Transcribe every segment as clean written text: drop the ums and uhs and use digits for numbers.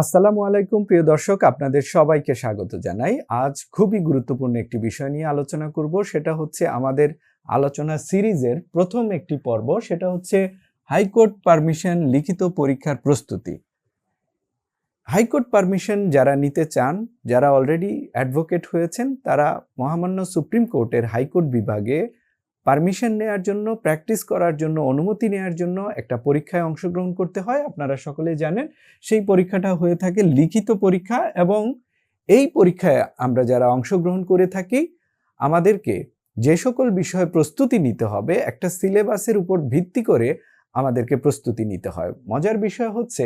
আসসালামু আলাইকুম প্রিয় দর্শক, আপনাদের সবাইকে স্বাগত জানাই। আজ খুবই গুরুত্বপূর্ণ একটি বিষয় নিয়ে আলোচনা করব। সেটা হচ্ছে আমাদের আলোচনা সিরিজের প্রথম একটি পর্ব। সেটা হচ্ছে হাইকোর্ট পারমিশন লিখিত পরীক্ষার প্রস্তুতি। হাইকোর্ট পারমিশন যারা নিতে চান, যারা অলরেডি অ্যাডভোকেট হয়েছেন, তারা মহামান্য সুপ্রিম কোর্টের হাইকোর্ট বিভাগে পারমিশন নেওয়ার জন্য, প্র্যাকটিস করার জন্য, অনুমতি নেওয়ার জন্য একটা পরীক্ষায় অংশগ্রহণ করতে হয়। আপনারা সকলেই জানেন সেই পরীক্ষাটা হয়ে থাকে লিখিত পরীক্ষা, এবং এই পরীক্ষায় আমরা যারা অংশগ্রহণ করে থাকি, আমাদেরকে যে সকল বিষয়ে প্রস্তুতি নিতে হবে একটা সিলেবাসের উপর ভিত্তি করে আমাদেরকে প্রস্তুতি নিতে হয়। মজার বিষয় হচ্ছে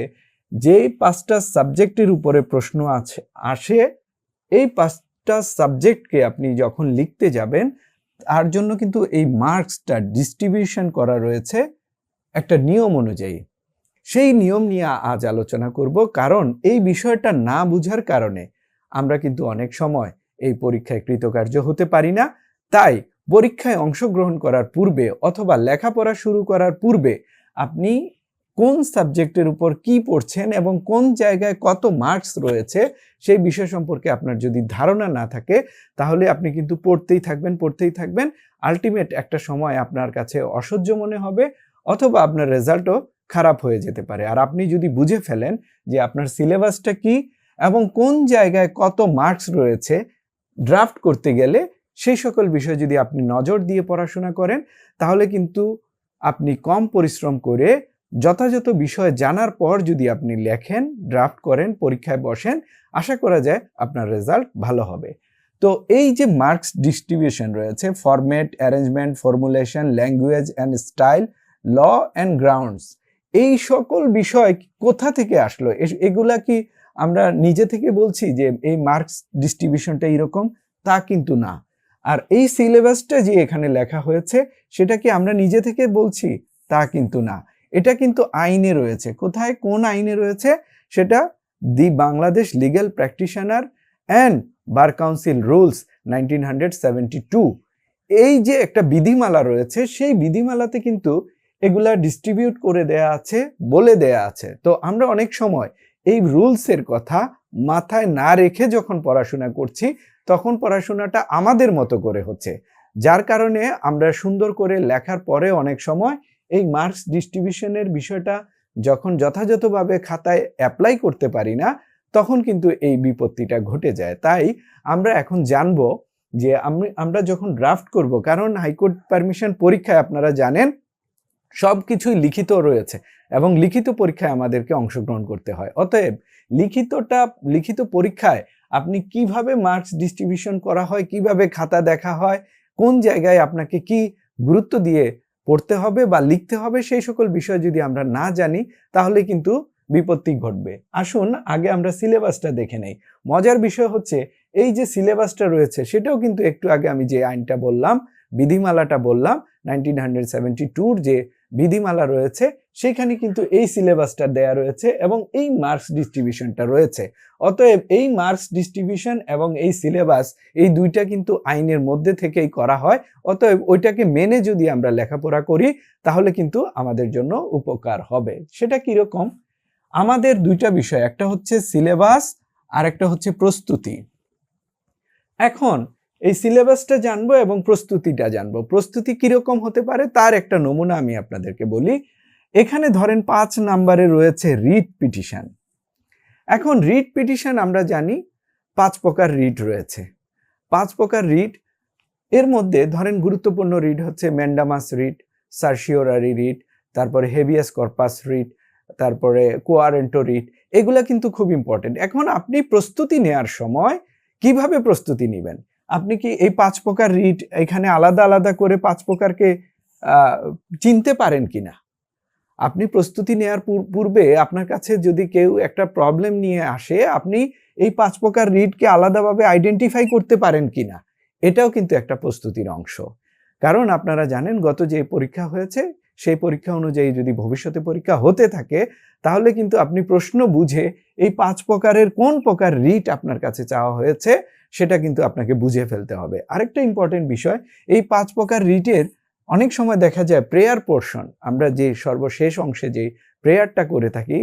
যে 5টা সাবজেক্টের উপরে প্রশ্ন আসে, এই 5টা সাবজেক্টকে আপনি যখন লিখতে যাবেন, তার জন্য কিন্তু এই মার্কসটা ডিস্ট্রিবিউশন করা রয়েছে একটা নিয়ম অনুযায়ী। সেই নিয়ম নিয়ে আজ আলোচনা করব, কারণ এই বিষয়টা না বুঝার কারণে আমরা কিন্তু অনেক সময় এই পরীক্ষায় কৃতকার্য হতে পারি না। তাই পরীক্ষায় অংশগ্রহণ করার পূর্বে অথবা লেখাপড়া শুরু করার পূর্বে আপনি কোন সাবজেক্টের উপর কি পড়ছেন এবং কোন জায়গায় কত মার্কস রয়েছে সেই বিষয় সম্পর্কে আপনার যদি ধারণা না থাকে, তাহলে আপনি কিন্তু পড়তেই থাকবেন। আলটিমেট একটা সময় আপনার কাছে অসহ্য মনে হবে, অথবা আপনার রেজাল্টও খারাপ হয়ে যেতে পারে। আর আপনি যদি বুঝে ফেলেন যে আপনার সিলেবাসটা কি এবং কোন জায়গায় কত মার্কস রয়েছে, ড্রাফট করতে গেলে সেই সকল বিষয় যদি আপনি নজর দিয়ে পড়াশোনা করেন, তাহলে কিন্তু আপনি কম পরিশ্রম করে যথাযথ বিষয় জানার পর যদি আপনি লেখেন, ড্রাফট করেন, পরীক্ষায় বসেন, আশা করা যায় আপনার রেজাল্ট ভালো হবে। তো এই যে মার্কস ডিস্ট্রিবিউশন রয়েছে, format, arrangement, formulation, language and style, law and grounds, এই সকল বিষয় কোথা থেকে আসলো? এগুলা কি আমরা নিজে থেকে বলছি যে এই মার্কস ডিস্ট্রিবিউশনটা এরকম? তা কিন্তু না। আর এই সিলেবাসটা যে এখানে লেখা হয়েছে, সেটা কি আমরা নিজে থেকে বলছি? তা কিন্তু না। এটা কিন্তু আইনে রয়েছে। কোথায়, কোন আইনে রয়েছে? সেটা the Bangladesh legal practitioner and bar council rules 1972। এই যে একটা বিধিমালা রয়েছে, সেই বিধিমালাতে কিন্তু এগুলা ডিস্ট্রিবিউট করে দেয়া আছে, বলে দেয়া আছে। তো আমরা অনেক সময় এই রুলসের কথা মাথায় না রেখে যখন পড়াশোনা করছি, তখন পড়াশোনাটা আমাদের মতো করে হচ্ছে, যার কারণে আমরা সুন্দর করে লেখার পরে অনেক সময় এই মার্কস ডিস্ট্রিবিউশনের বিষয়টা যখন যথাযথভাবে খাতায় অ্যাপ্লাই করতে পারি না, তখন কিন্তু এই বিপত্তিটা ঘটে যায়। তাই আমরা এখন জানবো যে আমরা যখন ড্রাফট করব, কারণ হাইকোর্ট পারমিশন পরীক্ষায় আপনারা জানেন সবকিছুই লিখিত রয়েছে এবং লিখিত পরীক্ষায় আমাদেরকে অংশগ্রহণ করতে হয়। অতএব লিখিত পরীক্ষায় আপনি কিভাবে মার্কস ডিস্ট্রিবিউশন করা হয়, কিভাবে খাতা দেখা হয়, কোন জায়গায় আপনাকে কি গুরুত্ব দিয়ে পড়তে হবে বা লিখতে হবে, সেই সকল বিষয় যদি আমরা না জানি, তাহলে কিন্তু বিপত্তি ঘটবে। আসুন আগে আমরা সিলেবাসটা দেখে নেই। মজার বিষয় হচ্ছে এই যে সিলেবাসটা রয়েছে, সেটাও কিন্তু একটু আগে আমি যে আইনটা বললাম, বিধিমালাটা বললাম, 1972 যে বিধিমালা রয়েছে, সেখানে কিন্তু এই সিলেবাসটা দেয়া রয়েছে এবং এই মার্কস ডিস্ট্রিবিউশনটা রয়েছে। অতএব এই মার্কস ডিস্ট্রিবিউশন এবং এই সিলেবাস, এই দুইটা কিন্তু আইনের মধ্যে থেকেই করা হয়। অতএব ওইটাকে মেনে যদি আমরা লেখাপড়া করি, তাহলে কিন্তু আমাদের জন্য উপকার হবে। সেটা কিরকম? আমাদের দুইটা বিষয়, একটা হচ্ছে সিলেবাস আর একটা হচ্ছে প্রস্তুতি। এখন এই সিলেবাসটা জানবো এবং প্রস্তুতিটা জানবো। প্রস্তুতি কিরকম হতে পারে তার একটা নমুনা আমি আপনাদেরকে বলি। এখানে ধরেন 5 নম্বরে রয়েছে রিট পিটিশন। এখন রিট পিটিশন আমরা জানি 5 প্রকার রিট রয়েছে। 5 প্রকার রিট, এর মধ্যে ধরেন গুরুত্বপূর্ণ রিট হচ্ছে ম্যান্ডামাস রিট, সার্সিওরারি রিট, তারপরে হেভিয়াস কর্পাস রিট, তারপরে কোয়ারেন্টো রিট। এগুলা কিন্তু খুব ইম্পর্টেন্ট। এখন আপনি প্রস্তুতি নেওয়ার সময় কিভাবে প্রস্তুতি নেবেন? আপনি কি এই 5 প্রকার রিট এখানে আলাদা আলাদা করে 5 প্রকারকে চিনতে পারেন কিনা? আপনি প্রস্তুতি নেওয়ার পূর্বে আপনার কাছে যদি কেউ একটা প্রবলেম নিয়ে আসে, আপনি এই 5 প্রকার রিটকে আলাদাভাবে আইডেন্টিফাই করতে পারেন কিনা? এটাও কিন্তু একটা প্রস্তুতির অংশ। কারণ আপনারা জানেন গত যে পরীক্ষা হয়েছে, সেই পরীক্ষা অনুযায়ী যদি ভবিষ্যতে পরীক্ষা হতে থাকে, তাহলে কিন্তু আপনি প্রশ্ন বুঝে এই 5 প্রকারের কোন প্রকার রিট আপনার কাছে চাওয়া হয়েছে, সেটা কিন্তু আপনাকে বুঝে ফেলতে হবে। আরেকটা ইম্পর্টেন্ট বিষয়, এই 5 প্রকার রিটের অনেক সময় দেখা যায় প্রেয়ার পোর্শন, আমরা যে সর্বশেষ অংশে যে প্রেয়ারটা করে থাকি,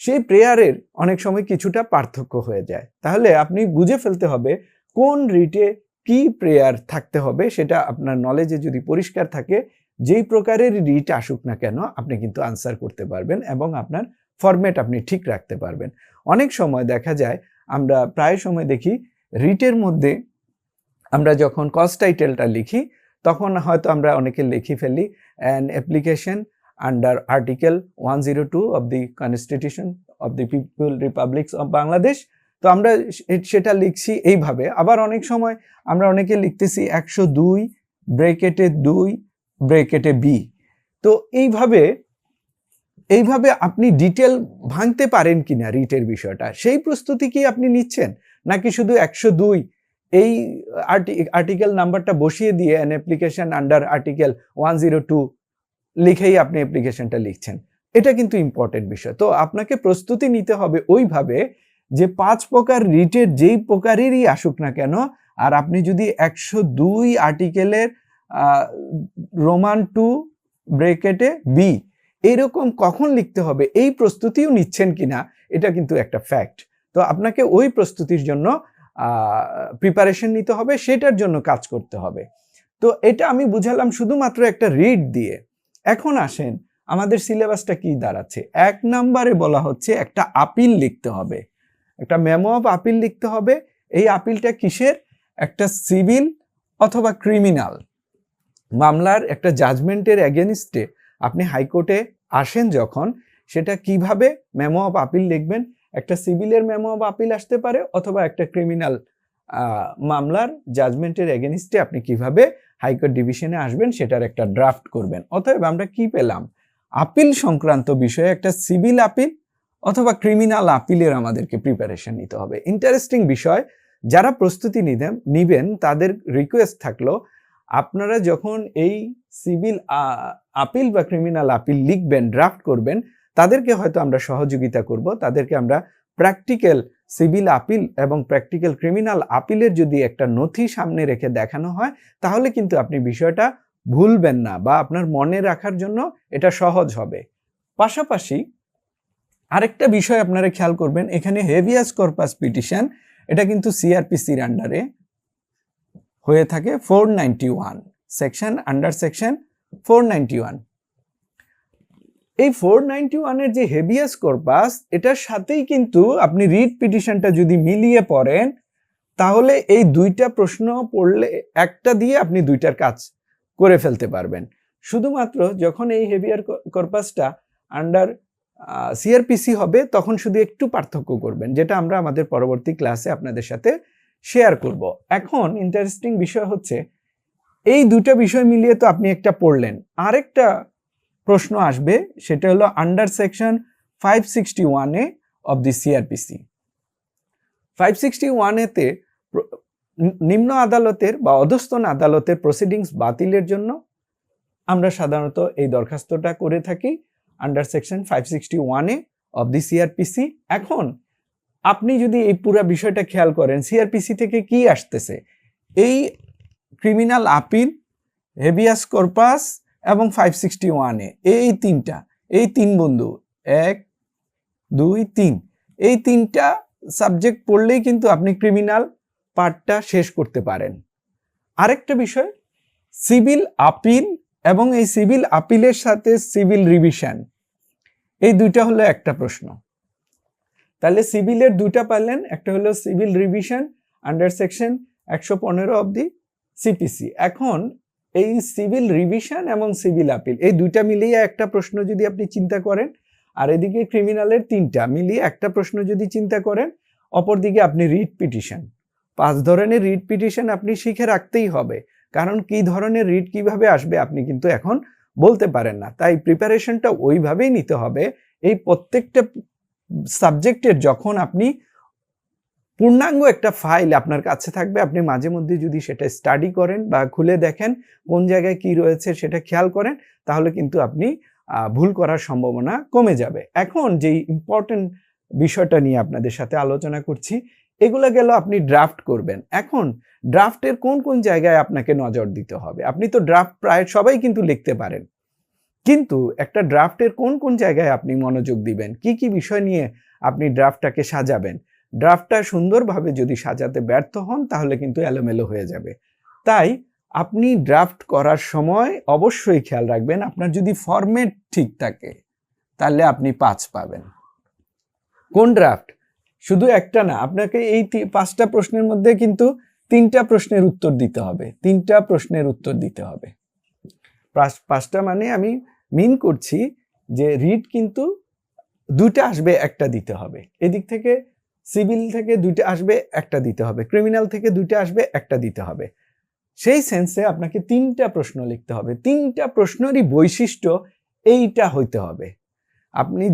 সেই প্রেয়ারের অনেক সময় কিছুটা পার্থক্য হয়ে যায়। তাহলে আপনি বুঝে ফেলতে হবে কোন রিটে কি প্রেয়ার থাকতে হবে, সেটা আপনার নলেজে যদি পরিষ্কার থাকে, যেই প্রকারের রিট আসুক না কেন আপনি কিন্তু আনসার করতে পারবেন এবং আপনার ফরম্যাট আপনি ঠিক রাখতে পারবেন। অনেক সময় দেখা যায়, আমরা প্রায় সময় দেখি রিটের মধ্যে আমরা যখন কজ টাইটেলটা লিখি তখন হয়তো আমরা অনেকে লিখে ফেলি an application under article 102 of the constitution of the people republics of Bangladesh. তো আমরা সেটা লিখছি এইভাবে। আবার অনেক সময় আমরা অনেকে লিখতেছি 102 ব্রেকেটে 2 ব্রেকেটে বি। তো এইভাবে আপনি ডিটেল ভাঙতে পারেন কিনা রিটের বিষয়টা, সেই প্রস্তুতি কি আপনি নিচ্ছেন, নাকি শুধু 102 এই আর্টিকেল নাম্বারটা বসিয়ে দিয়ে অ্যান অ্যাপ্লিকেশন আন্ডার আর্টিকেল 102 লিখেই আপনি অ্যাপ্লিকেশনটা লিখছেন? এটা কিন্তু ইম্পর্টেন্ট বিষয়। তো আপনাকে প্রস্তুতি নিতে হবে ওইভাবে যে 5 প্রকার রিটের যেই প্রকারেরই আসুক না কেন, আর আপনি যদি 102 আর্টিকেলের রোমান 2 ব্রেকেটে বি এরকম কখন লিখতে হবে এই প্রস্তুতিও নিচ্ছেন কিনা, এটা কিন্তু একটা ফ্যাক্ট। তো আপনাকে ওই প্রস্তুতির জন্য প্রিপারেশন নিতে হবে, সেটার জন্য কাজ করতে হবে। তো এটা আমি বুঝালাম শুধুমাত্র একটা রিড দিয়ে। এখন আসেন আমাদের সিলেবাসটা কি দাঁড়াচ্ছে। 1 নম্বরে বলা হচ্ছে একটা আপিল লিখতে হবে, একটা মেমো অফ আপিল লিখতে হবে। এই আপিলটা কিসের? একটা সিভিল অথবা ক্রিমিনাল মামলার একটা জাজমেন্টের এগেনস্টে আপনি হাইকোর্টে আসেন যখন, সেটা কিভাবে মেমো অফ আপিল লিখবেন। একটা সিভিলের মেমো অফ আপিল আসতে পারে, অথবা একটা ক্রিমিনাল মামলার জাজমেন্টের এগেনস্টে আপনি কিভাবে হাইকোর্ট ডিভিশনে আসবেন সেটার একটা ড্রাফট করবেন। অতএব আমরা কি পেলাম? আপিল সংক্রান্ত বিষয়ে একটা সিভিল আপিল অথবা ক্রিমিনাল আপিলের আমাদেরকে প্রিপারেশন নিতে হবে। ইন্টারেস্টিং বিষয়, যারা প্রস্তুতি নিবেন তাদের রিকোয়েস্ট থাকলো, আপনারা যখন এই সিভিল আপিল বা ক্রিমিনাল আপিল লিখবেন, ড্রাফট করবেন, তাদেরকে হয়তো আমরা সহযোগিতা করব। তাদেরকে আমরা প্র্যাকটিক্যাল সিভিল আপিল এবং প্র্যাকটিক্যাল ক্রিমিনাল আপিলের যদি একটা নথি সামনে রেখে দেখানো হয়, তাহলে কিন্তু আপনি বিষয়টা ভুলবেন না, বা আপনার মনে রাখার জন্য এটা সহজ হবে। পাশাপাশি আরেকটা বিষয় আপনারা খেয়াল করবেন, এখানে হেভিয়াস কর্পাস পিটিশন, এটা কিন্তু সিআরপিসির আন্ডারে হয়ে থাকে 491 সেকশন, আন্ডার সেকশন 491। এই 491 এর যে হেভিয়াস কর্পাস, এটার সাথেই কিন্তু আপনি রিট পিটিশনটা যদি মিলিয়ে পড়েন, তাহলে এই দুইটা প্রশ্ন পড়লে একটা দিয়ে আপনি দুইটার কাজ করে ফেলতে পারবেন। শুধুমাত্র যখন এই হেভিয়ার কর্পাসটা আন্ডার সিআরপিসি হবে, তখন শুধু একটু পার্থক্য করবেন, যেটা আমরা আমাদের পরবর্তী ক্লাসে আপনাদের সাথে শেয়ার করব। এখন ইন্টারেস্টিং বিষয় হচ্ছে, এই দুটো বিষয় মিলিয়ে তো আপনি একটা পড়লেন, আরেকটা প্রশ্ন আসবে, সেটা হলো under section 561A of the CrPC. 561A-তে নিম্ন আদালতের বা অধস্তন আদালতের প্রসিডিংস বাতিলের জন্য আমরা সাধারণত এই দরখাস্তটা করে থাকি, under section 561A of the CrPC. এখন আপনি যদি এই পুরো বিষয়টা খেয়াল করেন, সিআরপিসি থেকে কি আসতেছে? এই ক্রিমিনাল আপিল, হেভিয়াস কর্পাস এবং 561A, এই তিন বন্ধু, 1 2 3, এই তিনটা সাবজেক্ট পড়লেই কিন্তু আপনি ক্রিমিনাল পার্টটা শেষ করতে পারেন। আরেকটা বিষয়, সিভিল আপিল এবং এই সিভিল আপিলের সাথে সিভিল রিভিশন, এই দুইটা হলো একটা প্রশ্ন। তাহলে সিভিলের দুইটা পারলেন, একটা হলো civil revision under section 115 of the CPC. এখন এই সিভিল রিভিশন এবং সিভিল আপিল, এই দুইটা মিলিয়ে একটা প্রশ্ন যদি আপনি চিন্তা করেন, আর এদিকে ক্রিমিনালের তিনটা মিলিয়ে একটা প্রশ্ন যদি চিন্তা করেন, অপরদিকে আপনি রিট পিটিশন, 5 ধরনের রিট পিটিশন আপনি শিখে রাখতেই হবে। কারণ কি ধরনের রিট কিভাবে আসবে আপনি কিন্তু এখন বলতে পারেন না, তাই প্রিপারেশনটা ওইভাবেই নিতে হবে। এই প্রত্যেকটা সাবজেক্টের যখন আপনি পূর্ণাঙ্গ একটা ফাইল আপনার কাছে থাকবে, আপনি মাঝে মধ্যে যদি সেটা স্টাডি করেন বা খুলে দেখেন কোন জায়গায় কি রয়েছে সেটা খেয়াল করেন, তাহলে কিন্তু আপনি ভুল করার সম্ভাবনা কমে যাবে। এখন যেই ইম্পর্টেন্ট বিষয়টা নিয়ে আপনাদের সাথে আলোচনা করছি, এগুলো গেল আপনি ড্রাফট করবেন। এখন ড্রাফটের কোন কোন জায়গায় আপনাকে নজর দিতে হবে? আপনি তো ড্রাফট প্রায় সবাই কিন্তু লিখতে পারেন, কিন্তু একটা ড্রাফটের কোন কোন জায়গায় আপনি মনোযোগ দিবেন, কি কি বিষয় নিয়ে আপনি ড্রাফটটাকে সাজাবেন, ড্রাফটটা সুন্দরভাবে যদি সাজাতে ব্যর্থ হন তাহলে কিন্তু এলোমেলো হয়ে যাবে। তাই আপনি ড্রাফট করার সময় অবশ্যই খেয়াল রাখবেন আপনার যদি ফরম্যাট ঠিক থাকে তাহলে আপনি 5 পাবেন। কোন ড্রাফট? শুধু একটা না, আপনাকে এই 5টা প্রশ্নের মধ্যে কিন্তু 3টা প্রশ্নের উত্তর দিতে হবে। 3টা প্রশ্নের উত্তর দিতে হবে। 5টা মানে আমি মিন করছি যে রিট কিন্তু 2টা আসবে, একটা দিতে হবে। এদিক থেকে সিভিল থেকে 2টা আসবে, একটা দিতে হবে। ক্রিমিনাল থেকে 2টা আসবে, একটা দিতে হবে। সেই সেন্সে আপনাকে 3টা প্রশ্ন লিখতে হবে। 3টা প্রশ্নেরই বৈশিষ্ট্য এইটা হইতে হবে। আপনি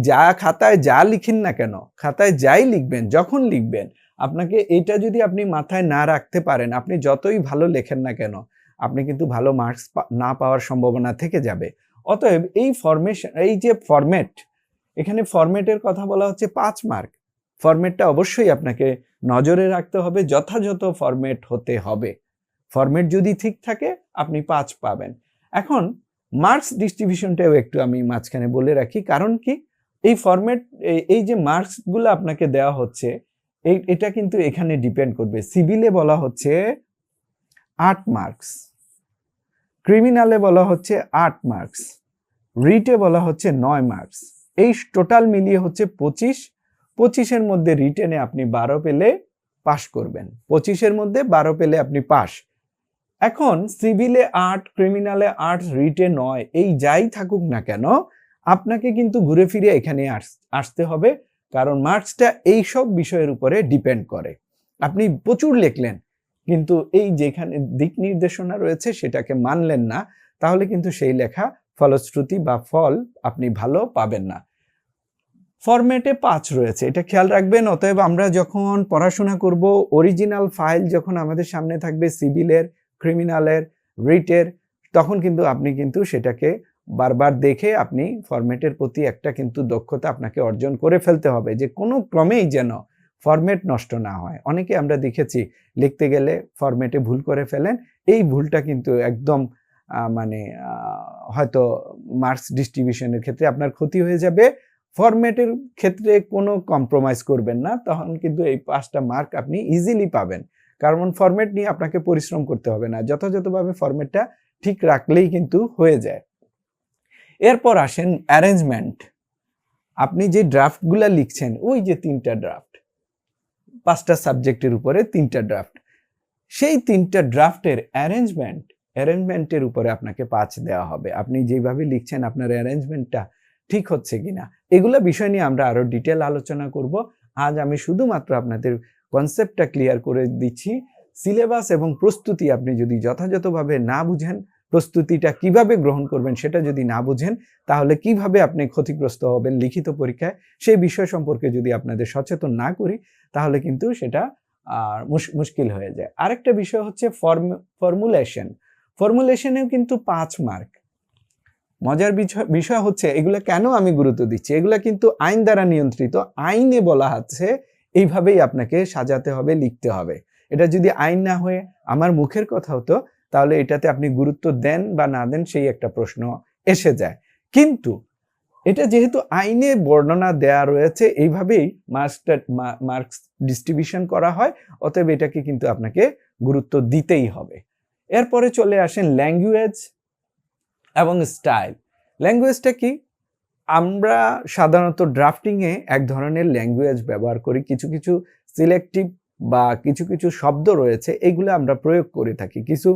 যা খাতায় যা লিখেন না কেন, খাতায় যাই লিখবেন, যখন লিখবেন, আপনাকে এটা যদি আপনি মাথায় না রাখতে পারেন, আপনি যতই ভালো লেখেন না কেন, আপনি কিন্তু ভালো মার্কস না পাওয়ার সম্ভাবনা থেকে যাবে। অতএব এই যে ফরম্যাট, এখানে ফরম্যাটের কথা বলা হচ্ছে 5 মার্ক। ফরম্যাটটা অবশ্যই আপনাকে নজরে রাখতে হবে, যথাযথ ফরম্যাট হতে হবে। ফরম্যাট যদি ঠিক থাকে আপনি 5 পাবেন। এখন মার্কস ডিস্ট্রিবিউশনটাও একটু আমি মাঝখানে বলে রাখি, কারণ কি এই ফরম্যাট, এই যে মার্কসগুলো আপনাকে দেওয়া হচ্ছে এটা কিন্তু এখানে ডিপেন্ড করবে। সিভিলে বলা হচ্ছে 8 মার্কস, ক্রিমিনালে বলা হচ্ছে 8 মার্কস, রিটে বলা হচ্ছে 9 মার্কস। এই টোটাল মিলিয়ে হচ্ছে 25। 25-এর মধ্যে রিটেনে আপনি 12 পেলে পাস করবেন। 25-এর মধ্যে 12 পেলে আপনি পাস। এখন সিভিলে 8, ক্রিমিনালে 8, রিটে 9, এই যাই থাকুক না কেন আপনাকে কিন্তু ঘুরে ফিরে এখানে আসতে হবে, কারণ মার্কসটা এই সব বিষয়ের উপরে ডিপেন্ড করে। আপনি প্রচুর লিখলেন কিন্তু এই যেখানে দিক নির্দেশনা রয়েছে সেটাকে মানলেন না, তাহলে কিন্তু সেই লেখা ফলশ্রুতি বা ফল আপনি ভালো পাবেন না। ফরম্যাটে 5 রয়েছে, এটা খেয়াল রাখবেন। অতএব আমরা যখন পড়াশোনা করব, অরিজিনাল ফাইল যখন আমাদের সামনে থাকবে সিভিলের, ক্রিমিনালের, রিটের, তখন কিন্তু আপনি কিন্তু সেটাকে বারবার দেখে আপনি ফরম্যাটের প্রতি একটা কিন্তু দক্ষতা আপনাকে অর্জন করে ফেলতে হবে, যে কোনো ক্রমেই যেন ফরম্যাট নষ্ট না হয়। অনেকে আমরা দেখেছি লিখতে গেলে ফরম্যাটে ভুল করে ফেলেন। এই ভুলটা কিন্তু একদম হয়তো মার্কস ডিস্ট্রিবিউশনের ক্ষেত্রে আপনার ক্ষতি হয়ে যাবে। ফরম্যাটের ক্ষেত্রে কোনো কম্প্রোমাইজ করবেন না, তখন কিন্তু এই 5টা মার্ক আপনি ইজিলি পাবেন, কারণ ফরম্যাট নিয়ে আপনাকে পরিশ্রম করতে হবে না, যথাযথভাবে ফরম্যাটটা ঠিক রাখলেই কিন্তু হয়ে যায়। এরপর আসেন অ্যারেঞ্জমেন্ট। আপনি যে ড্রাফটগুলো লিখছেন, ওই যে 3টা ড্রাফট, 5টা সাবজেক্টের উপরে 3টা ড্রাফট, সেই 3টা ড্রাফটের অ্যারেঞ্জমেন্টের উপরে আপনাকে 5 দেওয়া হবে। আপনি যেভাবে লিখছেন আপনার অ্যারেঞ্জমেন্টটা ঠিক হচ্ছে কিনা, এগুলো বিষয় নিয়ে আমরা আরো ডিটেল আলোচনা করব। আজ আমি শুধুমাত্র আপনাদের কনসেপ্টটা ক্লিয়ার করে দিচ্ছি। সিলেবাস এবং প্রস্তুতি আপনি যদি যথাযথভাবে না বুঝেন, প্রস্তুতিটা কিভাবে গ্রহণ করবেন সেটা যদি না বুঝেন, তাহলে কিভাবে আপনি ক্ষতিগ্রস্ত হবেন লিখিত পরীক্ষায়, সেই বিষয় সম্পর্কে যদি আপনাদের সচেতন না করি, তাহলে কিন্তু সেটা মুশকিল হয়ে যায়। আরেকটা বিষয় হচ্ছে ফর্মুলেশনেও কিন্তু 5 মার্ক। মজার বিষয় হচ্ছে এগুলো কেন আমি গুরুত্ব দিচ্ছি, এগুলো কিন্তু আইন দ্বারা নিয়ন্ত্রিত। আইনে বলা আছে এইভাবেই আপনাকে সাজাতে হবে, লিখতে হবে। এটা যদি আইন না হয়ে আমার মুখের কথা হতো, তাহলে এটাতে আপনি গুরুত্ব দেন বা না দেন সেই একটা প্রশ্ন এসে যায়। কিন্তু এটা যেহেতু আইনে বর্ণনা দেয়া রয়েছে, এইভাবেই মার্কস ডিস্ট্রিবিউশন করা হয়, অতএব এটাকে কিন্তু আপনাকে গুরুত্ব দিতেই হবে। এরপরে চলে আসেন ল্যাঙ্গুয়েজ এবং স্টাইল। ল্যাঙ্গুয়েজটা কি? আমরা সাধারণত ড্রাফটিংয়ে এক ধরনের ল্যাঙ্গুয়েজ ব্যবহার করি, কিছু কিছু সিলেক্টিভ বা কিছু কিছু শব্দ রয়েছে, এগুলো আমরা প্রয়োগ করে থাকি। কিছু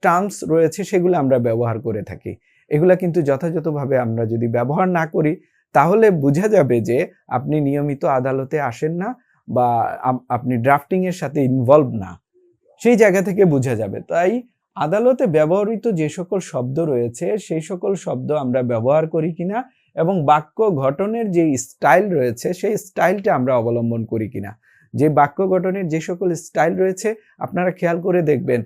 টার্মস রয়েছে, সেগুলো আমরা ব্যবহার করে থাকি। এগুলা কিন্তু যথাযথভাবে আমরা যদি ব্যবহার না করি, তাহলে বোঝা যাবে যে আপনি নিয়মিত আদালতে আসেন না বা আপনি ড্রাফটিংয়ের সাথে ইনভলভ না, সেই জায়গা থেকে বোঝা যাবে। তাই আদালতে ব্যবহৃত যে সকল শব্দ রয়েছে সেই সকল শব্দ আমরা ব্যবহার করি কিনা, এবং বাক্য গঠনের যে স্টাইল রয়েছে সেই স্টাইলটা আমরা অবলম্বন করি কিনা। যে বাক্য গঠনের যে সকল স্টাইল রয়েছে আপনারা খেয়াল করে দেখবেন,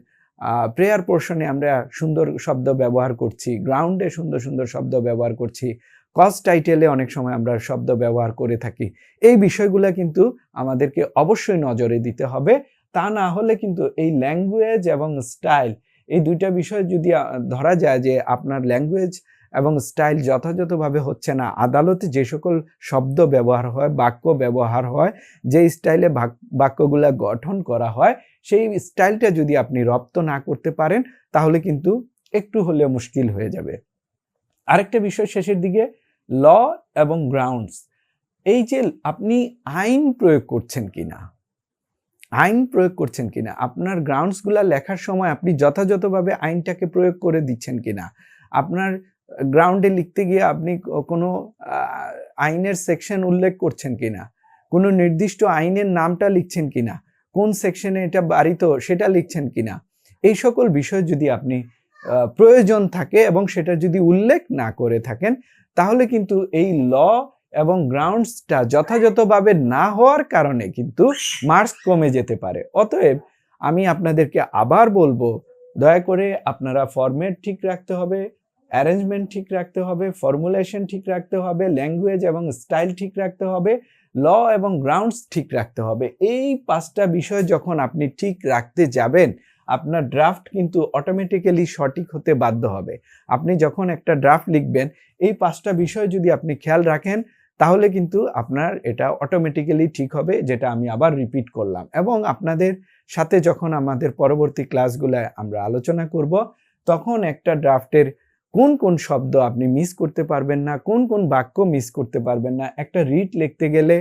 প্রেয়ার পোর্শনে আমরা সুন্দর শব্দ ব্যবহার করছি, গ্রাউন্ডে সুন্দর সুন্দর শব্দ ব্যবহার করছি, কজ টাইটেলে অনেক সময় আমরা শব্দ ব্যবহার করে থাকি। এই বিষয়গুলো কিন্তু আমাদেরকে অবশ্যই নজরে দিতে হবে। তা না হলে কিন্তু এই ল্যাঙ্গুয়েজ এবং স্টাইল, এই দুইটা বিষয় যদি ধরা যায় যে আপনার ল্যাঙ্গুয়েজ এবং স্টাইল যথাযথভাবে হচ্ছে না, আদালতে যে সকল শব্দ ব্যবহার হয়, বাক্য ব্যবহার হয়, যে স্টাইলে বাক্যগুলা গঠন করা হয়, সেই স্টাইলটা যদি আপনি রপ্ত না করতে পারেন তাহলে কিন্তু একটু হলেও মুশকিল হয়ে যাবে। আরেকটা বিষয় শেষের দিকে, ল এবং গ্রাউন্ডস। এই যে আপনি আইন প্রয়োগ করছেন কিনা, আপনার গ্রাউন্ডসগুলা লেখার সময় আপনি যথাযথভাবে আইনটাকে প্রয়োগ করে দিচ্ছেন কিনা, আপনার গ্রাউন্ডে লিখতে গিয়ে আপনি কোনো আইনের সেকশন উল্লেখ করছেন কিনা, কোনো নির্দিষ্ট আইনের নামটা লিখছেন কিনা, কোন সেকশনে এটা বাড়িত সেটা লিখছেন কিনা, এই সকল বিষয় যদি আপনি প্রয়োজন থাকে এবং সেটা যদি উল্লেখ না করে থাকেন তাহলে কিন্তু এই ল এবং গ্রাউন্ডসটা যথাযথভাবে না হওয়ার কারণে কিন্তু মার্কস কমে যেতে পারে। অতএব আমি আপনাদেরকে আবার বলবো, দয়া করে আপনারা ফরম্যাট ঠিক রাখতে হবে, অ্যারেঞ্জমেন্ট ঠিক রাখতে হবে, ফর্মুলেশন ঠিক রাখতে হবে, ল্যাঙ্গুয়েজ এবং স্টাইল ঠিক রাখতে হবে, ল এবং গ্রাউন্ডস ঠিক রাখতে হবে। এই 5টা বিষয় যখন আপনি ঠিক রাখতে যাবেন আপনার ড্রাফট কিন্তু অটোমেটিক্যালি সঠিক হতে বাধ্য হবে। আপনি যখন একটা ড্রাফট লিখবেন এই 5টা বিষয় যদি আপনি খেয়াল রাখেন তাহলে কিন্তু আপনার এটা অটোমেটিক্যালি ঠিক হবে, যেটা আমি আবার রিপিট করলাম। এবং আপনাদের সাথে যখন আমাদের পরবর্তী ক্লাসগুলোয় আমরা আলোচনা করব তখন একটা ড্রাফটের কোন কোন শব্দ আপনি মিস করতে পারবেন না, কোন কোন বাক্য মিস করতে পারবেন না, একটা রিট লিখতে গেলে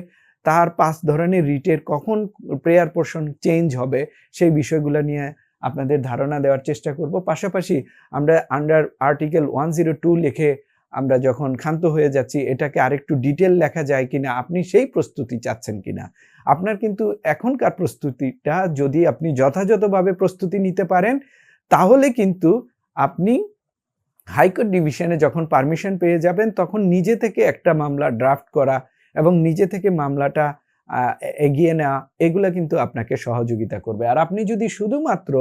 তার 5 ধরনের রিটের কখন প্রেয়ার পোর্শন চেঞ্জ হবে সেই বিষয়গুলো নিয়ে আপনাদের ধারণা দেওয়ার চেষ্টা করব। পাশাপাশি আমরা আন্ডার আর্টিকেল 102 লিখে আমরা যখন ক্ষান্ত হয়ে যাচ্ছি এটাকে আরেকটু ডিটেল লেখা যায় কিনা, আপনি সেই প্রস্তুতি চাচ্ছেন কিনা। আপনার কিন্তু এখনকার প্রস্তুতিটা যদি আপনি যথাযথভাবে প্রস্তুতি নিতে পারেন তাহলে কিন্তু আপনি হাইকোর্ট ডিভিশনে যখন পারমিশন পেয়ে যাবেন তখন নিজে থেকে একটা মামলা ড্রাফট করা এবং নিজে থেকে মামলাটা এগিয়ে নেওয়া এগুলা কিন্তু আপনাকে সহযোগিতা করবে। আর আপনি যদি শুধুমাত্র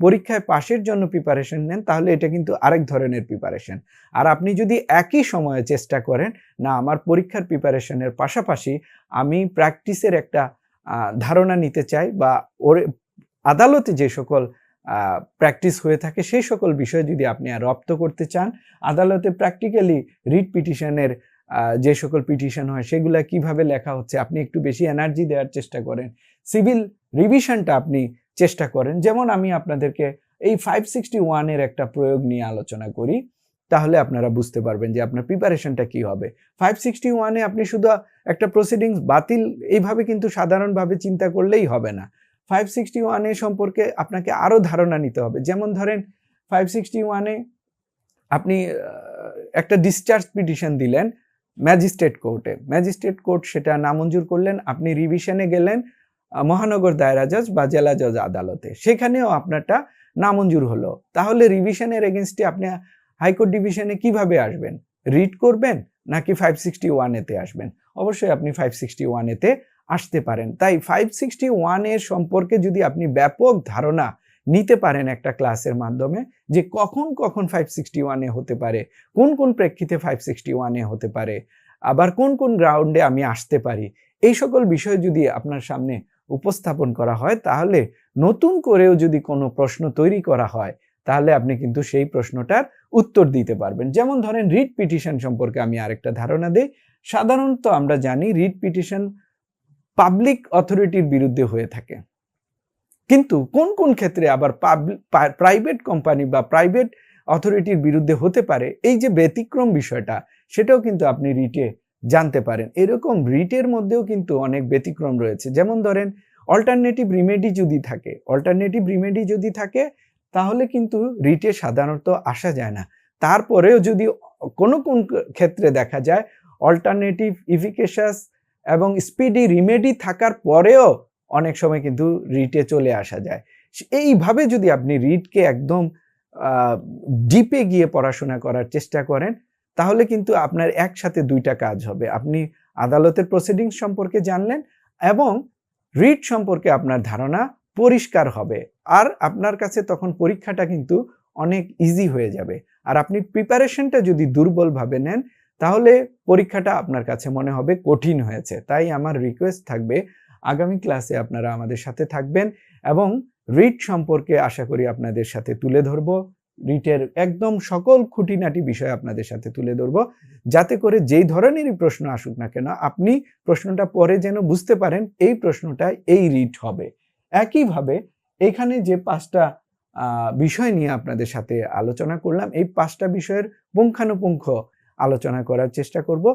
পরীক্ষায় পাশের জন্য প্রিপারেশন নেন তাহলে এটা কিন্তু আরেক ধরনের প্রিপারেশন। আর আপনি যদি একই সময়ে চেষ্টা করেন না আমার পরীক্ষার প্রিপারেশনের পাশাপাশি আমি প্র্যাকটিসের একটা ধারণা নিতে চাই বা আদালতে যে সকল প্র্যাকটিস হয়ে থাকে সেই সকল বিষয় যদি আপনি রপ্ত করতে চান, আদালতে প্র্যাকটিক্যালি রিট পিটিশনের যে সকল পিটিশন হয় সেগুলা কিভাবে লেখা হচ্ছে আপনি একটু বেশি এনার্জি দেওয়ার চেষ্টা করেন, সিভিল রিভিশনটা আপনি চেষ্টা করেন। যেমন আমি আপনাদেরকে এই 561 এর একটা প্রয়োগ নিয়ে আলোচনা করি তাহলে আপনারা বুঝতে পারবেন যে আপনার প্রিপারেশনটা কি হবে। 561 এ আপনি শুধু একটা প্রসিডিংস বাতিল এইভাবে কিন্তু সাধারণভাবে চিন্তা করলেই হবে না। 561 এ সম্পর্কে আপনাকে আরো ধারণা নিতে হবে। যেমন ধরেন 561 এ আপনি একটা ডিসচার্জ পিটিশন দিলেন ম্যাজিস্ট্রেট কোর্টে, ম্যাজিস্ট্রেট কোর্ট সেটা নামঞ্জুর করলেন, আপনি রিভিশনে গেলেন মহানগর দায়রা জজ বা জেলা জজ আদালতে, সেখানেও আপনারটা নামঞ্জুর হলো। তাহলে রিভিশনের এগেইনস্টে আপনি হাইকোর্ট ডিভিশনে কিভাবে আসবেন? রিট করবেন নাকি 561 এতে আসবেন? অবশ্যই আপনি 561 এতে আসতে পারেন। তাই 561 এর সম্পর্কে যদি আপনি ব্যাপক ধারণা নিতে পারেন একটা ক্লাসের মাধ্যমে যে কখন কখন 561 এ হতে পারে, কোন কোন প্রেক্ষিতে 561 এ হতে পারে, আবার কোন কোন গ্রাউন্ডে আমি আসতে পারি, এই সকল বিষয় যদি আপনার সামনে উপস্থাপন করা হয় তাহলে নতুন করেও যদি কোনো প্রশ্ন তৈরি করা হয় তাহলে আপনি কিন্তু সেই প্রশ্নটার উত্তর দিতে পারবেন। যেমন ধরেন রিট পিটিশন সম্পর্কে আমি আরেকটা ধারণা দেই। সাধারণত আমরা জানি রিট পিটিশন পাবলিক অথরিটির বিরুদ্ধে হয়ে থাকে, কিন্তু কোন কোন ক্ষেত্রে আবার প্রাইভেট কোম্পানি বা প্রাইভেট অথরিটির বিরুদ্ধে হতে পারে, এই যে ব্যতিক্রম বিষয়টা সেটাও কিন্তু আপনি রিটে জানতে পারেন। এরকম রিটের মধ্যেও কিন্তু অনেক ব্যতিক্রম রয়েছে। যেমন ধরেন অল্টারনেটিভ রিমেডি যদি থাকে তাহলে কিন্তু রিটে সাধারণত আসা যায় না। তারপরেও যদি কোনো কোন ক্ষেত্রে দেখা যায় অল্টারনেটিভ ইফিকেশাস এবং স্পিডি রিমেডি থাকার পরেও অনেক সময় কিন্তু রিটে চলে আসা যায়। এইভাবে যদি আপনি রিটকে একদম ডিপে গিয়ে পড়াশোনা করার চেষ্টা করেন তাহলে কিন্তু আপনার একসাথে দুইটা কাজ হবে। আপনি আদালতের প্রসিডিংস সম্পর্কে জানলেন এবং রিট সম্পর্কে আপনার ধারণা পরিষ্কার হবে, আর আপনার কাছে তখন পরীক্ষাটা কিন্তু অনেক ইজি হয়ে যাবে। আর আপনি প্রিপারেশনটা যদি দুর্বলভাবে নেন তাহলে পরীক্ষাটা আপনার কাছে মনে হবে কঠিন হয়েছে। তাই আমার রিকোয়েস্ট থাকবে আগামী ক্লাসে আপনারা আমাদের সাথে থাকবেন এবং রিট সম্পর্কে আশা করি আপনাদের সাথে তুলে ধরব। রিটের একদম সকল খুঁটিনাটি বিষয় আপনাদের সাথে তুলে ধরব, যাতে করে যেই ধরনেরই প্রশ্ন আসুক না কেন আপনি প্রশ্নটা পরে যেন বুঝতে পারেন এই প্রশ্নটা এই রিট হবে। একইভাবে এখানে যে 5টা বিষয় নিয়ে আপনাদের সাথে আলোচনা করলাম, এই 5টা বিষয়ের পুঙ্খানুপুঙ্খ আলোচনা করার চেষ্টা করব,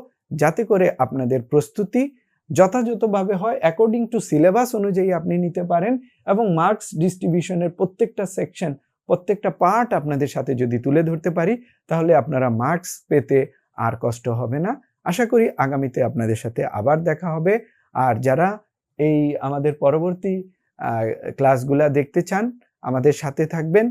যাতে করে আপনাদের প্রস্তুতি যথাযথভাবে হয়, অ্যাকর্ডিং টু সিলেবাস অনুযায়ী আপনি নিতে পারেন এবং মার্কস ডিস্ট্রিবিউশনের প্রত্যেকটা সেকশন, প্রত্যেকটা পার্ট আপনাদের সাথে যদি তুলে ধরতে পারি, তাহলে আপনারা মার্কস পেতে আর কষ্ট হবে না। আশা করি আগামীতে আপনাদের সাথে আবার দেখা হবে। আর যারা এই আমাদের পরবর্তী ক্লাসগুলা দেখতে চান, আমাদের সাথে থাকবেন।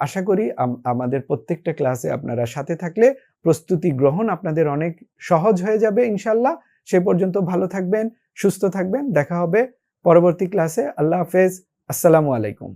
আশা করি আমাদের প্রত্যেকটা ক্লাসে আপনারা সাথে থাকলে প্রস্তুতি গ্রহণ আপনাদের অনেক সহজ হয়ে যাবে ইনশাল্লাহ। সে পর্যন্ত ভালো থাকবেন, সুস্থ থাকবেন। দেখা হবে পরবর্তী ক্লাসে। আল্লাহ হাফেজ। আসসালামু আলাইকুম।